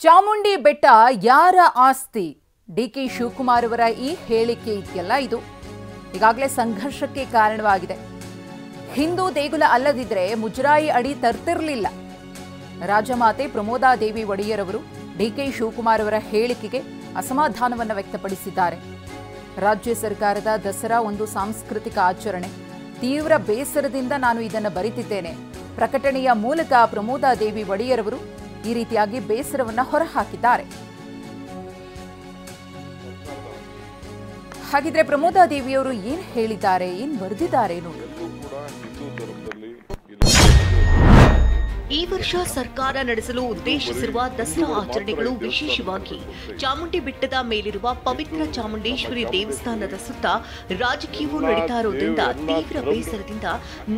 ಚಾಮುಂಡಿ ಬೆಟ್ಟ ಯಾರ ಆಸ್ತಿ? ಡಿಕೆ ಶಿವಕುಮಾರ್ ಅವರ ಈ ಹೇಳಿಕೆ ಇದೆಯಲ್ಲ, ಇದು ಈಗಾಗಲೇ ಸಂಘರ್ಷಕ್ಕೆ ಕಾರಣವಾಗಿದೆ. ಹಿಂದೂ ದೇಗುಲ ಅಲ್ಲದಿದ್ರೆ ಮುಜರಾಯಿ ಅಡಿ ತರ್ತಿರಲಿಲ್ಲ. ರಾಜಮಾತೆ ಪ್ರಮೋದಾದೇವಿ ಒಡೆಯರ್ ಅವರು ಡಿಕೆ ಶಿವಕುಮಾರ್ ಅವರ ಹೇಳಿಕೆಗೆ ಅಸಮಾಧಾನವನ್ನು ವ್ಯಕ್ತಪಡಿಸಿದ್ದಾರೆ. ರಾಜ್ಯ ಸರ್ಕಾರದ ದಸರಾ ಒಂದು ಸಾಂಸ್ಕೃತಿಕ ಆಚರಣೆ. ತೀವ್ರ ಬೇಸರದಿಂದ ನಾನು ಇದನ್ನು ಬರೆದಿದ್ದೇನೆ. ಪ್ರಕಟಣೆಯ ಮೂಲಕ ಪ್ರಮೋದಾದೇವಿ ಒಡೆಯರ್ ಅವರು ಈ ರೀತಿಯಾಗಿ ಬೇಸರವನ್ನು ಹೊರಹಾಕಿದ್ದಾರೆ. ಹಾಗಿದ್ರೆ ಪ್ರಮೋದಾದೇವಿಯವರು ಏನ್ ಹೇಳಿದ್ದಾರೆ, ಏನ್ ಬರೆದಿದ್ದಾರೆ ನೋಡಿ. ಈ ವರ್ಷ ಸರ್ಕಾರ ನಡೆಸಲು ಉದ್ದೇಶಿಸಿರುವ ದಸರಾ ಆಚರಣೆಗಳು ವಿಶೇಷವಾಗಿ ಚಾಮುಂಡಿ ಬೆಟ್ಟದ ಮೇಲಿರುವ ಪವಿತ್ರ ಚಾಮುಂಡೇಶ್ವರಿ ದೇವಸ್ಥಾನದ ಸುತ್ತ ರಾಜಕೀಯವೂ ನಡೀತಾ ಇರೋದ್ರಿಂದ ತೀವ್ರ ಬೇಸರದಿಂದ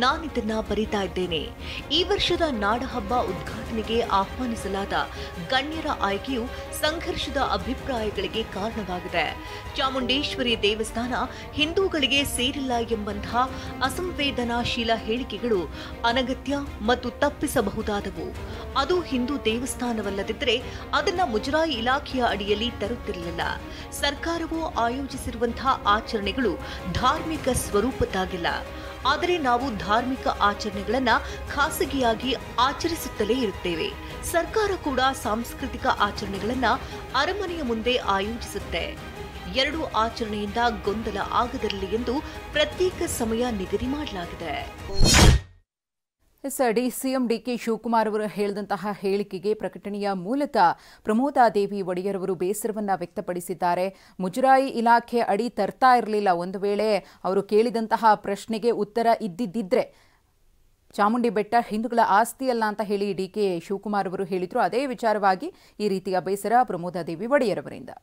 ನಾನಿದನ್ನ ಬರೀತಾ ಇದ್ದೇನೆ. ಈ ವರ್ಷದ ನಾಡಹಬ್ಬ ಉದ್ಘಾಟನೆಗೆ ಆಹ್ವಾನಿಸಲಾದ ಗಣ್ಯರ ಆಯ್ಕೆಯು ಸಂಘರ್ಷದ ಅಭಿಪ್ರಾಯಗಳಿಗೆ ಕಾರಣವಾಗಿದೆ. ಚಾಮುಂಡೇಶ್ವರಿ ದೇವಸ್ಥಾನ ಹಿಂದೂಗಳಿಗೆ ಸೇರಿಲ್ಲ ಎಂಬಂತಹ ಅಸಂವೇದನಾಶೀಲ ಹೇಳಿಕೆಗಳು ಅನಗತ್ಯ ಮತ್ತು ತಪ್ಪಿಸಬಹುದು. ಅದು ಹಿಂದೂ ದೇವಸ್ಥಾನವಲ್ಲದಿದ್ದರೆ ಅದನ್ನ ಮುಜರಾಯಿ ಇಲಾಖೆಯ ಅಡಿಯಲ್ಲಿ ತರುತ್ತಿರಲಿಲ್ಲ. ಸರ್ಕಾರವು ಆಯೋಜಿಸಿರುವಂತಹ ಆಚರಣೆಗಳು ಧಾರ್ಮಿಕ ಸ್ವರೂಪದ್ದಾಗಿಲ್ಲ. ಆದರೆ ನಾವು ಧಾರ್ಮಿಕ ಆಚರಣೆಗಳನ್ನ ಖಾಸಗಿಯಾಗಿ ಆಚರಿಸುತ್ತಲೇ ಇರುತ್ತೇವೆ. ಸರ್ಕಾರ ಕೂಡ ಸಾಂಸ್ಕೃತಿಕ ಆಚರಣೆಗಳನ್ನ ಅರಮನೆಯ ಮುಂದೆ ಆಯೋಜಿಸುತ್ತೆ. ಎರಡು ಆಚರಣೆಯಿಂದ ಗೊಂದಲ ಆಗದಿರಲಿ ಎಂದು ಪ್ರತ್ಯೇಕ ಸಮಯ ನಿಗದಿ ಮಾಡಲಾಗಿದೆ. ಸಿಎಂ ಡಿಕೆ ಶಿವಕುಮಾರ್ ಅವರು ಹೇಳಿದಂತಹ ಹೇಳಿಕೆಗೆ ಪ್ರಕಟಣೆಯ ಮೂಲಕ ಪ್ರಮೋದಾದೇವಿ ಒಡೆಯರ್ ಅವರು ಬೇಸರವನ್ನು ವ್ಯಕ್ತಪಡಿಸಿದ್ದಾರೆ. ಮುಜರಾಯಿ ಇಲಾಖೆ ಅಡಿ ತರ್ತಾ ಇರಲಿಲ್ಲ. ಒಂದು ವೇಳೆ ಅವರು ಕೇಳಿದಂತಹ ಪ್ರಶ್ನೆಗೆ ಉತ್ತರ ಇದ್ದಿದ್ದಿದ್ರೆ ಚಾಮುಂಡಿ ಬೆಟ್ಟ ಹಿಂದೂಗಳ ಆಸ್ತಿ ಅಲ್ಲ ಅಂತ ಹೇಳಿ ಡಿಕೆ ಶಿವಕುಮಾರ್ ಅವರು ಹೇಳಿದ್ರು. ಅದೇ ವಿಚಾರವಾಗಿ ಈ ರೀತಿಯ ಬೇಸರ ಪ್ರಮೋದಾದೇವಿ ಒಡೆಯರ್ ಅವರಿಂದ.